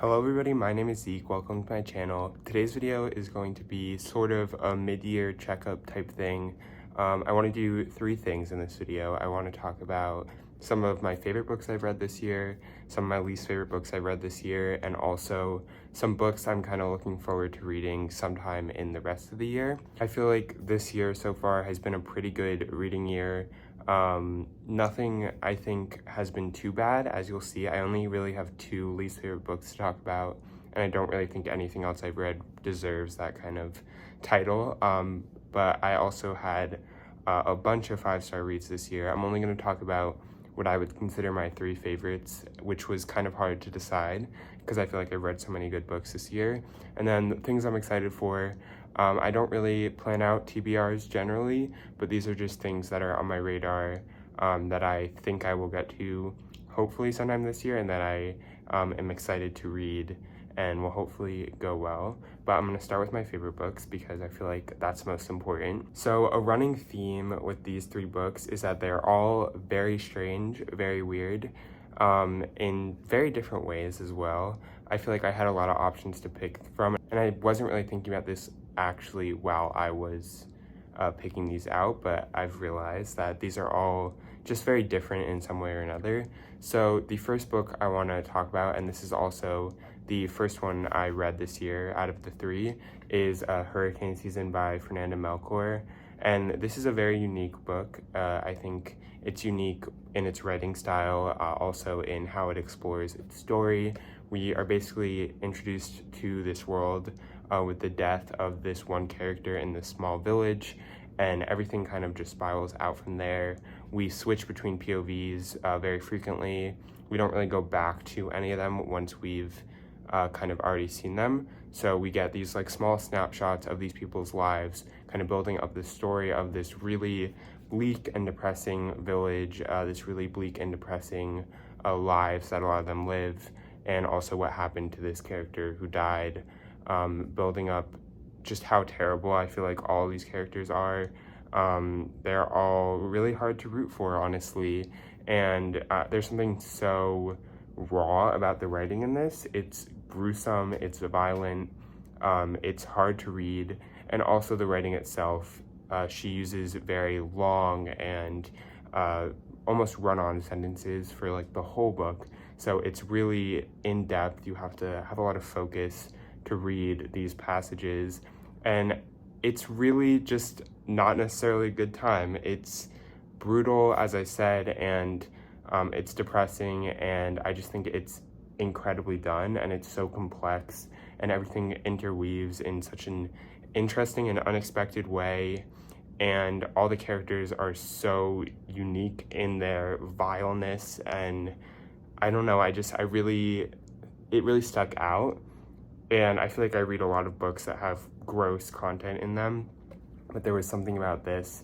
Hello everybody, my name is Zeke, welcome to my channel. Today's video is going to be sort of a mid-year checkup type thing. I want to do three things in this video. I want to talk about some of my favorite books I've read this year, some of my least favorite books I've read this year, and also some books I'm kind of looking forward to reading sometime in the rest of the year. I feel like this year so far has been a pretty good reading year. Nothing I think has been too bad. As you'll see, I only really have two least favorite books to talk about, and I don't really think anything else I've read deserves that kind of title. But I also had a bunch of 5-star reads this year. I'm only going to talk about what I would consider my three favorites, which was kind of hard to decide because I feel like I've read so many good books this year. And then the things I'm excited for. I don't really plan out TBRs generally, but these are just things that are on my radar that I think I will get to hopefully sometime this year and that I am excited to read and will hopefully go well. But I'm going to start with my favorite books because I feel like that's most important. So a running theme with these three books is that they're all very strange, very weird, in very different ways as well. I feel like I had a lot of options to pick from, and I wasn't really thinking about this actually while I was picking these out, but I've realized that these are all just very different in some way or another. So the first book I want to talk about, and this is also the first one I read this year out of the three, is Hurricane Season by Fernanda Melchor. And this is a very unique book. I think it's unique in its writing style, also in how it explores its story. We are basically introduced to this world with the death of this one character in this small village, and everything kind of just spirals out from there. We switch between POVs very frequently. We don't really go back to any of them once we've kind of already seen them. So we get these like small snapshots of these people's lives, kind of building up the story of this really bleak and depressing village, this really bleak and depressing lives that a lot of them live, and also what happened to this character who died, building up just how terrible I feel like all these characters are. They're all really hard to root for, honestly, and there's something so raw about the writing in this. It's gruesome, it's violent, it's hard to read, and also the writing itself. She uses very long and almost run-on sentences for like the whole book, so it's really in-depth. You have to have a lot of focus to read these passages, and it's really just not necessarily a good time. It's brutal, as I said, and it's depressing, and I just think it's incredibly done, and it's so complex, and everything interweaves in such an interesting and unexpected way, and all the characters are so unique in their vileness, and I don't know, it really stuck out. And I feel like I read a lot of books that have gross content in them, but there was something about this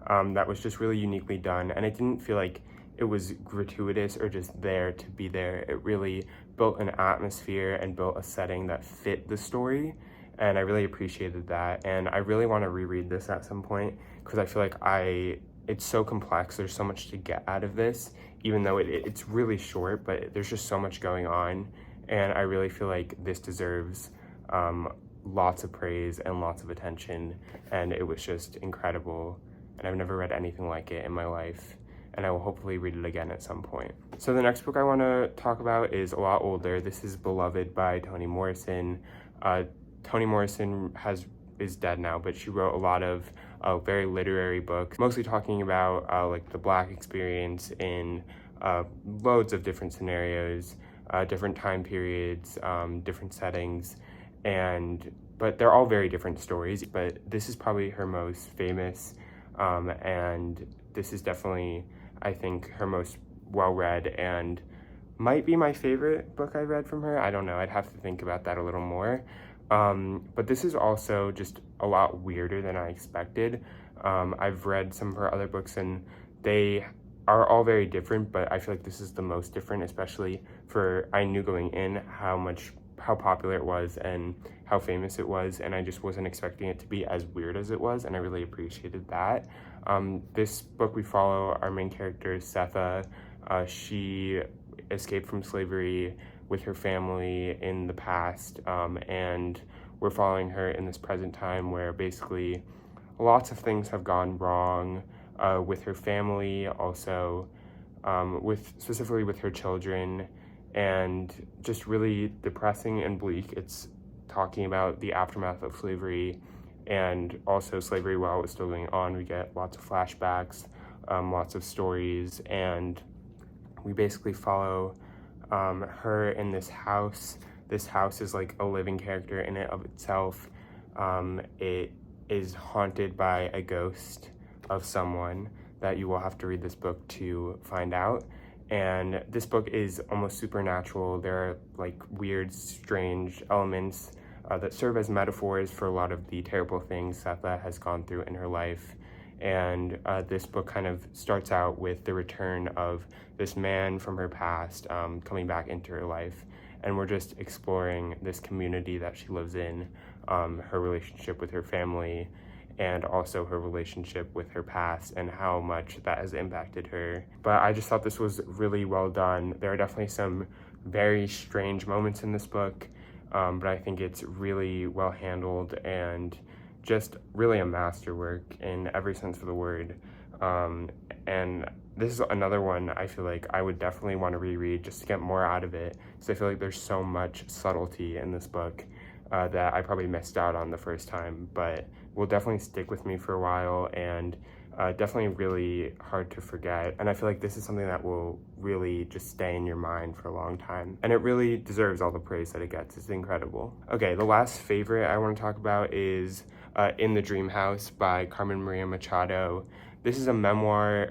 that was just really uniquely done, and it didn't feel like it was gratuitous or just there to be there. It really built an atmosphere and built a setting that fit the story, and I really appreciated that. And I really want to reread this at some point because I feel like it's so complex. There's so much to get out of this, even though it's really short, but there's just so much going on. And I really feel like this deserves lots of praise and lots of attention, and it was just incredible, and I've never read anything like it in my life, and I will hopefully read it again at some point. So the next book I want to talk about is a lot older. This is Beloved by Toni Morrison. Toni Morrison is dead now, but she wrote a lot of very literary books, mostly talking about like the Black experience in loads of different scenarios, different time periods, different settings, but they're all very different stories. But this is probably her most famous, and this is definitely, I think, her most well-read and might be my favorite book I read from her. I don't know, I'd have to think about that a little more. But this is also just a lot weirder than I expected. I've read some of her other books and they are all very different, but I feel like this is the most different, especially for, I knew going in how popular it was and how famous it was, and I just wasn't expecting it to be as weird as it was, and I really appreciated that. This book, we follow our main character, Setha. She escaped from slavery with her family in the past, and we're following her in this present time where basically lots of things have gone wrong with her family, also specifically with her children, and just really depressing and bleak. It's talking about the aftermath of slavery and also slavery while it was still going on. We get lots of flashbacks, lots of stories, and we basically follow her in this house. This house is like a living character in it of itself. It is haunted by a ghost of someone that you will have to read this book to find out. And this book is almost supernatural. There are like weird, strange elements that serve as metaphors for a lot of the terrible things Setha has gone through in her life. And this book kind of starts out with the return of this man from her past coming back into her life. And we're just exploring this community that she lives in, her relationship with her family, and also her relationship with her past and how much that has impacted her. But I just thought this was really well done. There are definitely some very strange moments in this book, but I think it's really well handled and just really a masterwork in every sense of the word. And this is another one I feel like I would definitely want to reread just to get more out of it. So I feel like there's so much subtlety in this book that I probably missed out on the first time, but will definitely stick with me for a while, and definitely really hard to forget. And I feel like this is something that will really just stay in your mind for a long time. And it really deserves all the praise that it gets. It's incredible. Okay, the last favorite I want to talk about is In the Dream House by Carmen Maria Machado. This is a memoir,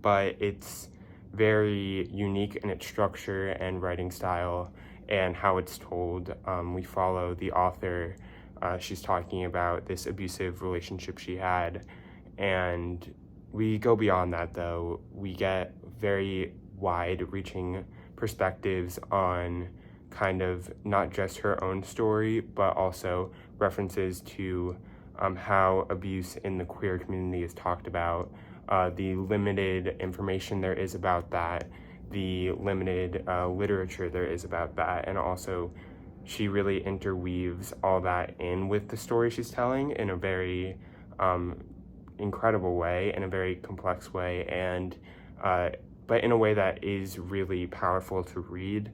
but it's very unique in its structure and writing style and how it's told. We follow the author. She's talking about this abusive relationship she had, and we go beyond that though. We get very wide-reaching perspectives on kind of not just her own story, but also references to how abuse in the queer community is talked about, the limited information there is about that, the limited literature there is about that, and also she really interweaves all that in with the story she's telling in a very incredible way, in a very complex way, and but in a way that is really powerful to read.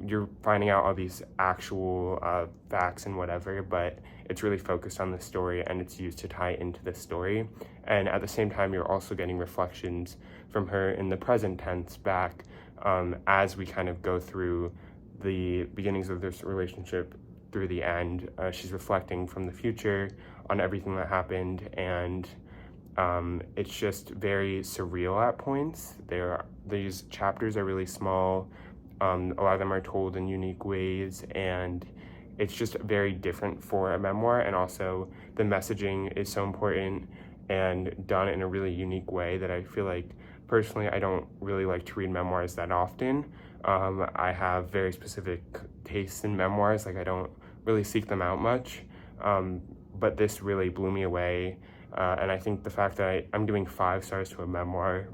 You're finding out all these actual facts and whatever, but it's really focused on the story and it's used to tie into the story. And at the same time, you're also getting reflections from her in the present tense back as we kind of go through the beginnings of this relationship through the end. She's reflecting from the future on everything that happened, and it's just very surreal at points. These chapters are really small. A lot of them are told in unique ways, and it's just very different for a memoir, and also the messaging is so important and done in a really unique way that I feel like personally I don't really like to read memoirs that often. I have very specific tastes in memoirs, like I don't really seek them out much, but this really blew me away. And I think the fact that I'm giving 5 stars to a memoir,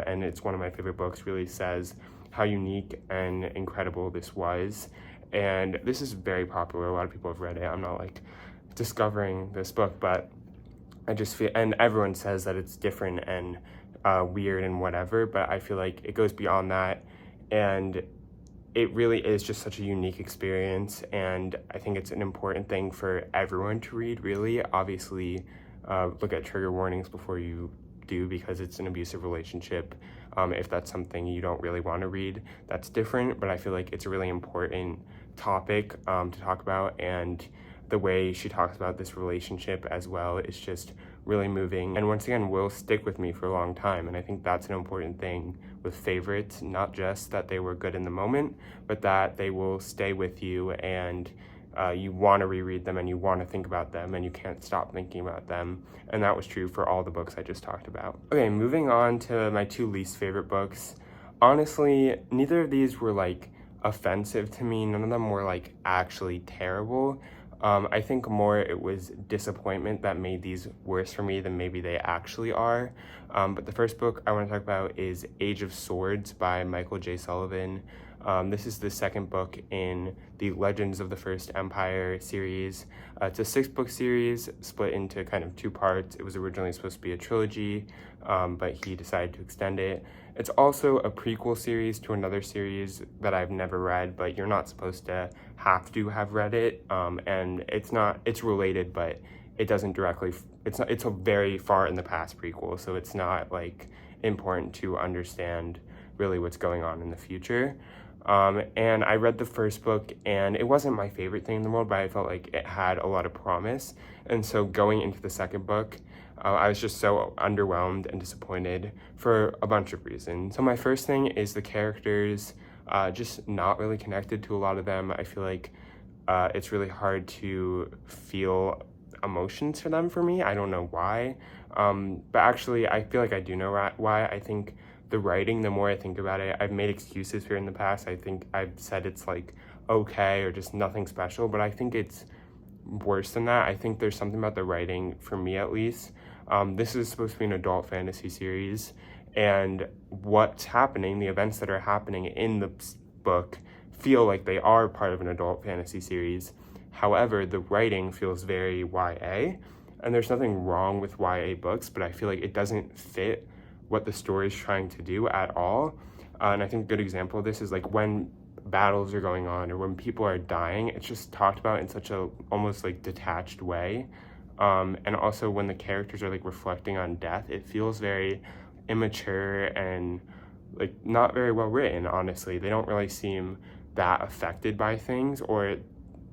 and it's one of my favorite books, really says how unique and incredible this was. And this is very popular. A lot of people have read it. I'm not like discovering this book, but I just feel, and everyone says that it's different and weird and whatever, but I feel like it goes beyond that. And it really is just such a unique experience. And I think it's an important thing for everyone to read, really. Obviously, look at trigger warnings before you do, because it's an abusive relationship. If that's something you don't really want to read, that's different, but I feel like it's a really important topic to talk about, and the way she talks about this relationship as well is just really moving, and once again will stick with me for a long time. And I think that's an important thing with favorites, not just that they were good in the moment, but that they will stay with you, and you want to reread them and you want to think about them and you can't stop thinking about them. And that was true for all the books I just talked about. Okay, moving on to my 2 least favorite books. Honestly, neither of these were like offensive to me. None of them were like actually terrible. I think more it was disappointment that made these worse for me than maybe they actually are. But the first book I want to talk about is Age of Swords by Michael J. Sullivan. This is the second book in the Legends of the First Empire series. It's a 6-book series split into kind of 2 parts. It was originally supposed to be a trilogy, but he decided to extend it. It's also a prequel series to another series that I've never read, but you're not supposed to have read it. And it's related, but it doesn't directly, it's a very far in the past prequel, so it's not like important to understand really what's going on in the future. And I read the first book, and it wasn't my favorite thing in the world, but I felt like it had a lot of promise. And so going into the second book, I was just so underwhelmed and disappointed for a bunch of reasons. So my first thing is the characters, just not really connected to a lot of them. I feel like it's really hard to feel emotions for them for me. I don't know why. But actually, I feel like I do know why. I think the writing, the more I think about it, I've made excuses for it in the past. I think I've said it's like okay or just nothing special, but I think it's worse than that. I think there's something about the writing, for me at least. This is supposed to be an adult fantasy series, and what's happening, the events that are happening in the book, feel like they are part of an adult fantasy series. However, the writing feels very YA, and there's nothing wrong with YA books, but I feel like it doesn't fit what the story is trying to do at all. And I think a good example of this is like when battles are going on or when people are dying, it's just talked about in such a almost like detached way. And also when the characters are like reflecting on death, it feels very immature and like not very well written, honestly. They don't really seem that affected by things, or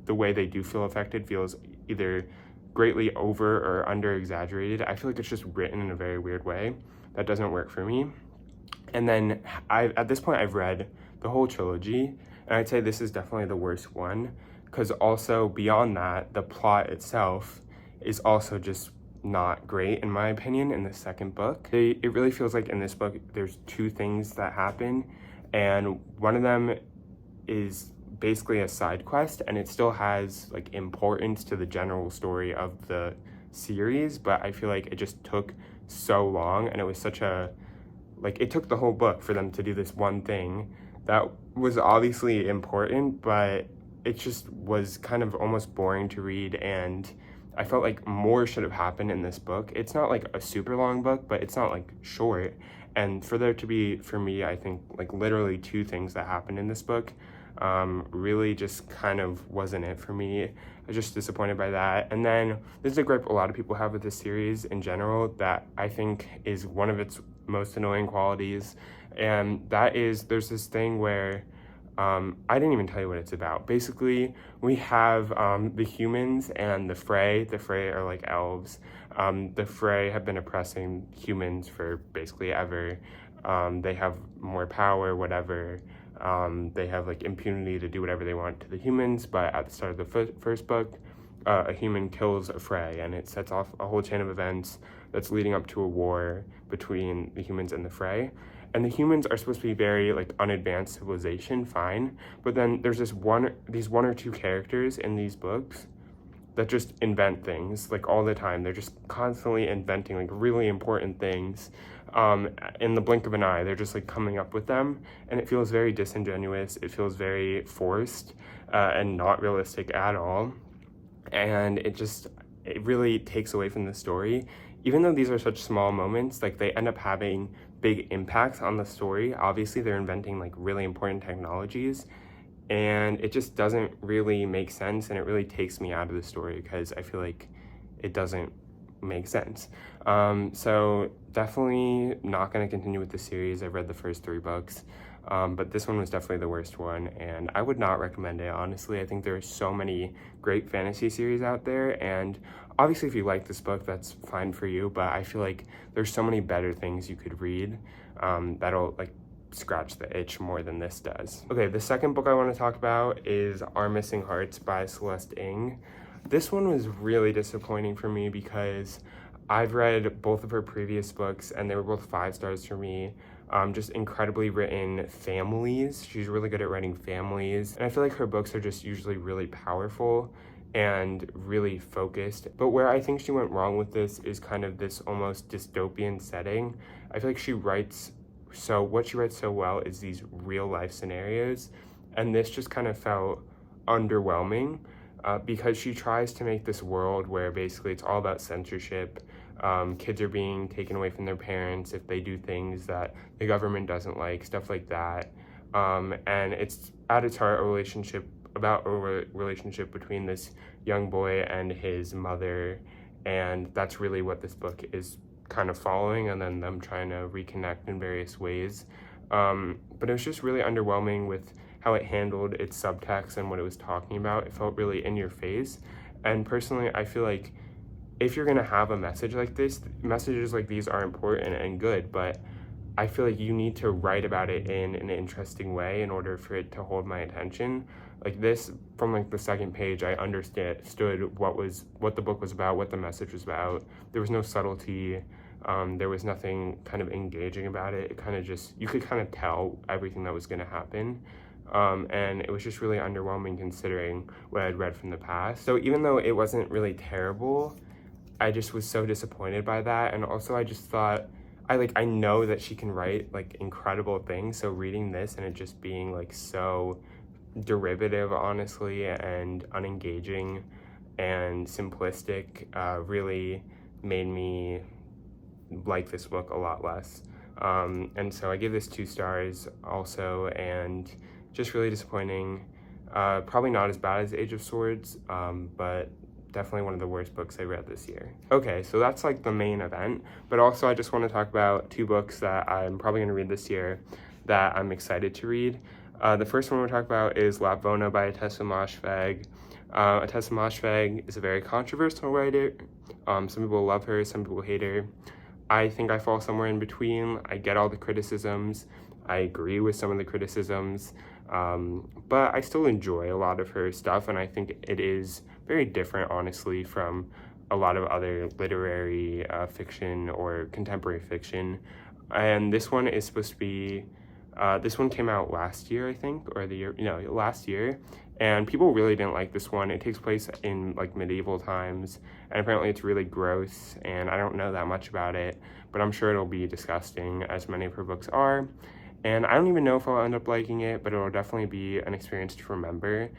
the way they do feel affected feels either greatly over or under exaggerated. I feel like it's just written in a very weird way that doesn't work for me. And then at this point I've read the whole trilogy, and I'd say this is definitely the worst one, because also beyond that, the plot itself is also just not great in my opinion in the second book. It really feels like in this book there's 2 things that happen, and one of them is basically a side quest, and it still has like importance to the general story of the series, but I feel like it just took so long, and it was such a, like, it took the whole book for them to do this one thing that was obviously important, but it just was kind of almost boring to read, and I felt like more should have happened in this book. It's not like a super long book, but it's not like short, and for there to be, for me, I think like literally 2 things that happened in this book really just kind of wasn't it for me. I was just disappointed by that. And then this is a gripe a lot of people have with this series in general that I think is one of its most annoying qualities, and that is there's this thing where I didn't even tell you what it's about. Basically, we have the humans and the Frey. The Frey are like elves. The Frey have been oppressing humans for basically ever. They have more power, whatever. They have like impunity to do whatever they want to the humans, but at the start of the first book, a human kills a Frey, and it sets off a whole chain of events that's leading up to a war between the humans and the Frey. And the humans are supposed to be very like unadvanced civilization, fine, but then there's these 1 or 2 characters in these books that just invent things like all the time. They're just constantly inventing like really important things. In the blink of an eye, they're just like coming up with them, and it feels very disingenuous. It feels very forced and not realistic at all. And it really takes away from the story. Even though these are such small moments, like they end up having big impacts on the story. Obviously, they're inventing like really important technologies, and it just doesn't really make sense, and it really takes me out of the story because I feel like it doesn't make sense. So definitely not going to continue with the series. I've read the first 3 books, but this one was definitely the worst one, and I would not recommend it, honestly. I think there are so many great fantasy series out there, and obviously if you like this book, that's fine for you, but I feel like there's so many better things you could read that'll like scratch the itch more than this does. Okay, the second book I want to talk about is Our Missing Hearts by Celeste Ng. This one was really disappointing for me because I've read both of her previous books, and they were both 5 stars for me. Just incredibly written families. She's really good at writing families, and I feel like her books are just usually really powerful and really focused. But where I think she went wrong with this is kind of this almost dystopian setting. I feel like she writes So what she writes so well is these real life scenarios, and this just kind of felt underwhelming because she tries to make this world where basically it's all about censorship. Kids are being taken away from their parents if they do things that the government doesn't like, stuff like that. And it's at its heart a relationship between this young boy and his mother, and that's really what this book is kind of following, and then them trying to reconnect in various ways. But it was just really underwhelming with how it handled its subtext and what it was talking about. It felt really in your face. And personally, I feel like if you're gonna have a message like this, messages like these are important and good, but I feel like you need to write about it in an interesting way in order for it to hold my attention. Like this, from like the second page, I understood what the book was about, what the message was about. There was no subtlety. There was nothing kind of engaging about it. It kind of just, you could kind of tell everything that was gonna happen. And it was just really underwhelming considering what I'd read from the past. So even though it wasn't really terrible, I just was so disappointed by that. And also I just thought, I know that she can write like incredible things. So reading this and it just being like so derivative, honestly, and unengaging and simplistic really made me like this book a lot less. And so I give this 2 stars also, and just really disappointing. Probably not as bad as Age of Swords, but definitely one of the worst books I read this year. Okay, so that's like the main event, but also I just want to talk about 2 books that I'm probably going to read this year that I'm excited to read. The first one we'll talk about is Lavono by Atessa Moshfegh. Atessa Moshfegh is a very controversial writer. Some people love her, some people hate her. I think I fall somewhere in between. I get all the criticisms. I agree with some of the criticisms, but I still enjoy a lot of her stuff, and I think it is very different, honestly, from a lot of other literary fiction or contemporary fiction. And this one is supposed to be, this one came out last year, I think, or last year, and people really didn't like this one. It takes place in like medieval times, and apparently it's really gross, and I don't know that much about it, but I'm sure it'll be disgusting, as many of her books are. And I don't even know if I'll end up liking it, but it'll definitely be an experience to remember.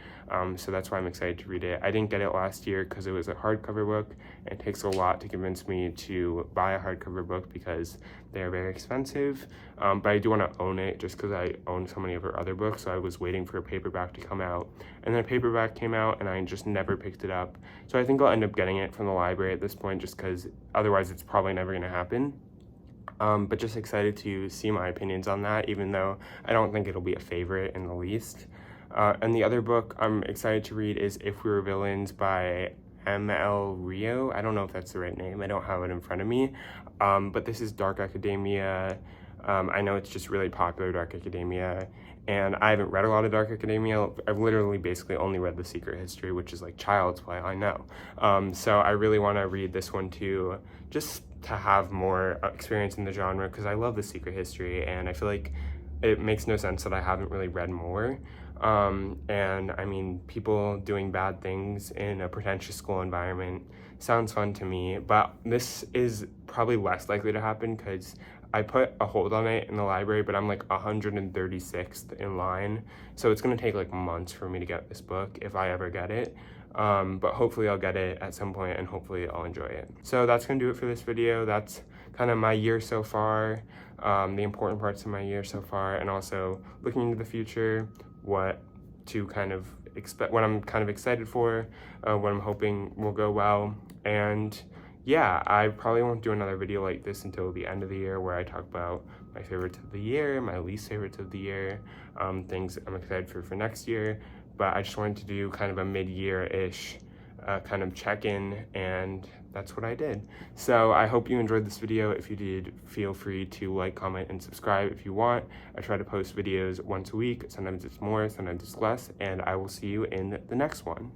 So that's why I'm excited to read it. I didn't get it last year because it was a hardcover book. It takes a lot to convince me to buy a hardcover book because they're very expensive. But I do want to own it just because I own so many of her other books. So I was waiting for a paperback to come out. And then a paperback came out and I just never picked it up. So I think I'll end up getting it from the library at this point just because otherwise it's probably never going to happen. But just excited to see my opinions on that, even though I don't think it'll be a favorite in the least. And the other book I'm excited to read is If We Were Villains by M.L. Rio. I don't know if that's the right name. I don't have it in front of me. But this is dark academia. I know it's just really popular, dark academia, and I haven't read a lot of dark academia. I've literally basically only read The Secret History, which is like child's play, I know. So I really want to read this one too, just to have more experience in the genre, because I love The Secret History, and I feel like it makes no sense that I haven't really read more. And I mean, people doing bad things in a pretentious school environment sounds fun to me, but this is probably less likely to happen because I put a hold on it in the library, but I'm like 136th in line. So it's gonna take like months for me to get this book if I ever get it. But hopefully I'll get it at some point and hopefully I'll enjoy it. So that's gonna do it for this video. That's kind of my year so far, the important parts of my year so far, and also looking into the future, what I'm kind of excited for, what I'm hoping will go well. And yeah, I probably won't do another video like this until the end of the year where I talk about my favorites of the year, my least favorites of the year, things I'm excited for next year. But I just wanted to do kind of a mid-year-ish kind of check-in, and that's what I did. So I hope you enjoyed this video. If you did, feel free to like, comment, and subscribe if you want. I try to post videos once a week. Sometimes it's more, sometimes it's less, and I will see you in the next one.